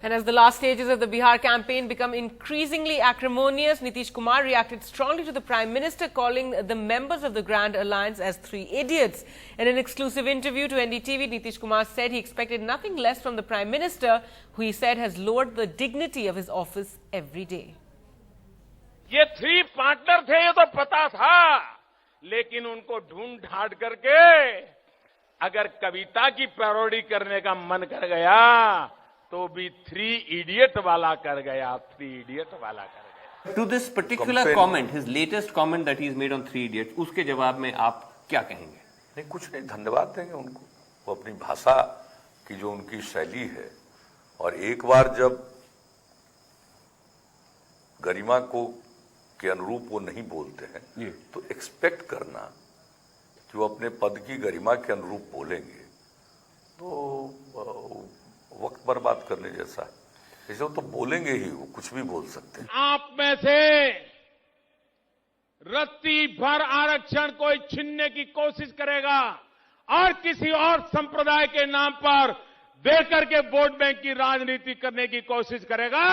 And as the last stages of the Bihar campaign become increasingly acrimonious, Nitish Kumar reacted strongly to the Prime Minister, calling the members of the Grand Alliance as three idiots. In an exclusive interview to NDTV, Nitish Kumar said he expected nothing less from the Prime Minister, who he said has lowered the dignity of his office every day. ये three partner थे, ये तो पता था, लेकिन उनको ढूंढ ढांड करके अगर कविता की पैरोडी करने का मन कर गया तो भी थ्री इडियट वाला कर गया, थ्री इडियट वाला कर गया। To this particular comment, his latest comment that he's made on Three Idiots, उसके जवाब में आप क्या कहेंगे? नहीं, कुछ नहीं, धन्यवाद देंगे उनको। वो अपनी भाषा की जो उनकी शैली है, और एक बार जब गरिमा को के अनुरूप वो नहीं बोलते हैं तो एक्सपेक्ट करना कि वो अपने पद की गरिमा के अनुरूप बोलेंगे तो वक्त बर्बाद करने जैसा है। ऐसे तो बोलेंगे ही, वो कुछ भी बोल सकते हैं। आप में से रत्ती भर आरक्षण कोई छीनने की कोशिश करेगा और किसी और संप्रदाय के नाम पर देकर के वोट बैंक की राजनीति करने की कोशिश करेगा,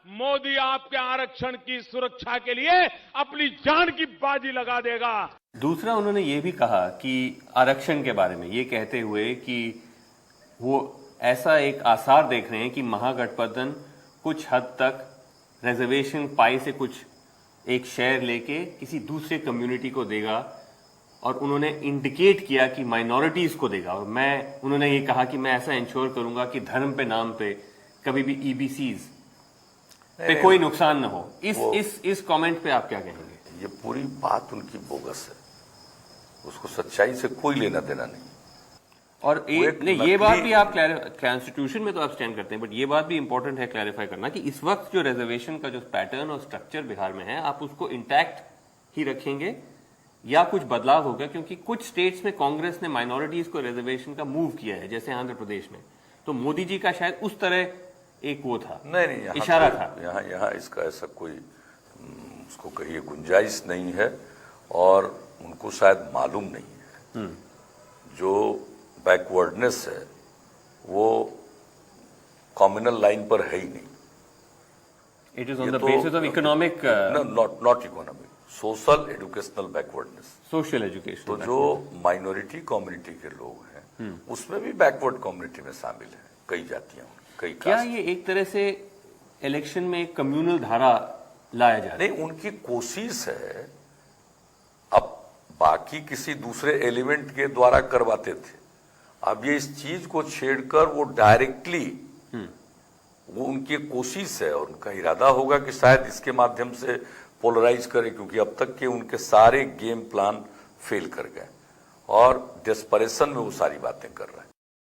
मोदी आपके आरक्षण की सुरक्षा के लिए अपनी जान की बाजी लगा देगा। दूसरा, उन्होंने ये भी कहा कि आरक्षण के बारे में ये कहते हुए कि वो ऐसा एक आसार देख रहे हैं कि महागठबंधन कुछ हद तक रिजर्वेशन पाई से कुछ एक शेयर लेके किसी दूसरे कम्युनिटी को देगा, और उन्होंने इंडिकेट किया कि माइनॉरिटीज को देगा। और उन्होंने ये कहा कि मैं ऐसा इंश्योर करूंगा कि धर्म पे नाम पे कभी भी ईबीसीज पे कोई नुकसान न हो। इस कमेंट पे आप क्या कहेंगे? ये पूरी बात उनकी बोगस है, उसको सच्चाई से कोई लेना देना नहीं। और ये बात भी आप कॉन्स्टिट्यूशन में तो आप स्टैंड करते हैं, बट ये बात भी इंपॉर्टेंट है क्लैरिफाई करना कि इस वक्त जो रिजर्वेशन का जो पैटर्न और स्ट्रक्चर बिहार में है, आप उसको इंटैक्ट ही रखेंगे या कुछ बदलाव होगा? क्योंकि कुछ स्टेट्स में कांग्रेस ने माइनॉरिटीज को रिजर्वेशन का मूव किया है, जैसे आंध्र प्रदेश में, तो मोदी जी का शायद उस तरह एक वो था, नहीं इशारा था। यहाँ इसका ऐसा कोई उसको कहिए गुंजाइश नहीं है, और उनको शायद मालूम नहीं है जो बैकवर्डनेस है वो कम्युनल लाइन पर है ही नहीं। It is on the basis of economic, not economic, social educational backwardness, social education. तो जो माइनॉरिटी कम्युनिटी के लोग हैं उसमें भी बैकवर्ड कम्युनिटी में शामिल है कई जातियां, कई कास्ट। क्या ये एक तरह से इलेक्शन में एक कम्युनल धारा लाया जा रहा है? नहीं, उनकी कोशिश है। अब बाकी किसी दूसरे एलिमेंट के द्वारा करवाते थे, अब ये इस चीज को छेड़कर वो डायरेक्टली, वो उनकी कोशिश है और उनका इरादा होगा कि शायद इसके माध्यम से पोलराइज करे, क्योंकि अब तक के उनके सारे गेम प्लान फेल कर गए और डेस्परेशन में वो सारी बातें कर रहे हैं।